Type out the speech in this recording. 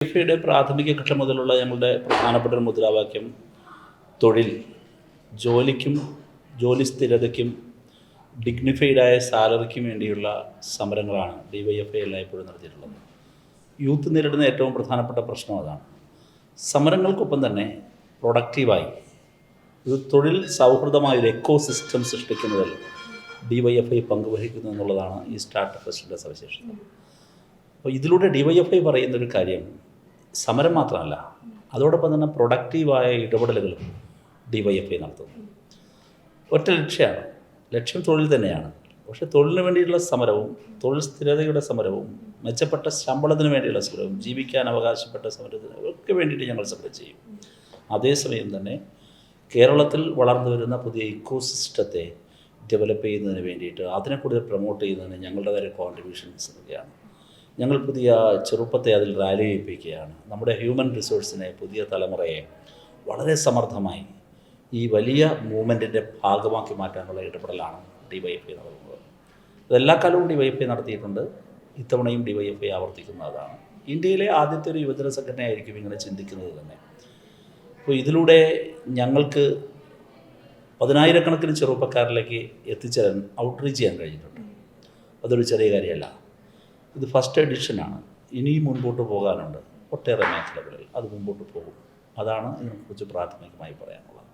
യുടെ പ്രാഥമിക ഘട്ടം മുതലുള്ള ഞങ്ങളുടെ പ്രധാനപ്പെട്ട ഒരു മുദ്രാവാക്യം തൊഴിൽ, ജോലിക്കും ജോലി സ്ഥിരതയ്ക്കും ഡിഗ്നിഫൈഡായ സാലറിക്കും വേണ്ടിയുള്ള സമരങ്ങളാണ് DYFI എല്ലായ്പ്പോഴും നടത്തിയിട്ടുള്ളത്. യൂത്ത് നേരിടുന്ന ഏറ്റവും പ്രധാനപ്പെട്ട പ്രശ്നം അതാണ്. സമരങ്ങൾക്കൊപ്പം തന്നെ പ്രൊഡക്റ്റീവായി ഒരു തൊഴിൽ സൗഹൃദമായൊരു എക്കോ സിസ്റ്റം സൃഷ്ടിക്കുന്നതിൽ DYFI പങ്കുവഹിക്കുന്നു എന്നുള്ളതാണ് ഈ സ്റ്റാർട്ടപ്പ് ഫെസ്റ്റിൻ്റെ സവിശേഷത. അപ്പോൾ ഇതിലൂടെ DYFI പറയുന്നൊരു കാര്യം സമരം മാത്രമല്ല, അതോടൊപ്പം തന്നെ പ്രൊഡക്റ്റീവായ ഇടപെടലുകൾ DYFI നടത്തുന്നു. ഒറ്റ ലക്ഷ്യമാണ്, ലക്ഷ്യം തൊഴിൽ തന്നെയാണ്. പക്ഷേ തൊഴിലിന് വേണ്ടിയിട്ടുള്ള സമരവും തൊഴിൽ സ്ഥിരതയുടെ സമരവും മെച്ചപ്പെട്ട ശമ്പളത്തിന് വേണ്ടിയുള്ള സമരവും ജീവിക്കാൻ അവകാശപ്പെട്ട സമരത്തിന് ഒക്കെ വേണ്ടിയിട്ട് ഞങ്ങൾ സമരം ചെയ്യും. അതേസമയം തന്നെ കേരളത്തിൽ വളർന്നു വരുന്ന പുതിയ ഇക്കോസിസ്റ്റത്തെ ഡെവലപ്പ് ചെയ്യുന്നതിന് വേണ്ടിയിട്ട് അതിനെ കൂടുതൽ പ്രൊമോട്ട് ചെയ്യുന്നതിന് ഞങ്ങളുടേതായ കോൺട്രിബ്യൂഷൻസ് നൽകുകയാണ്. ഞങ്ങൾ പുതിയ ചെറുപ്പത്തെ അതിൽ റാലി ചെയ്യിപ്പിക്കുകയാണ്. നമ്മുടെ ഹ്യൂമൻ റിസോഴ്സിനെ, പുതിയ തലമുറയെ വളരെ സമർത്ഥമായി ഈ വലിയ മൂവ്മെൻറ്റിൻ്റെ ഭാഗമാക്കി മാറ്റാനുള്ള ഇടപെടലാണ് DYFI നടത്തുന്നത്. അതെല്ലാ കാലവും DYFI നടത്തിയിട്ടുണ്ട്, ഇത്തവണയും DYFI ആവർത്തിക്കുന്നതാണ്. ഇന്ത്യയിലെ ആദ്യത്തെ ഒരു യുവജന സംഘടനയായിരിക്കും ഇങ്ങനെ ചിന്തിക്കുന്നത് തന്നെ. അപ്പോൾ ഇതിലൂടെ ഞങ്ങൾക്ക് 10,000-കണക്കിന് ചെറുപ്പക്കാരിലേക്ക് എത്തിച്ചേരാൻ, ഔട്ട്റീച്ച് ചെയ്യാൻ കഴിഞ്ഞിട്ടുണ്ട്. അതൊരു ചെറിയ കാര്യമല്ല. ഇത് ഫസ്റ്റ് എഡിഷനാണ്. ഇനിയും മുൻപോട്ട് പോകാനുണ്ട്. ഒട്ടേറെ മേഖലകളിൽ അത് മുമ്പോട്ട് പോകും. അതാണ് ഇതിനെക്കുറിച്ച് പ്രാഥമികമായി പറയാനുള്ളത്.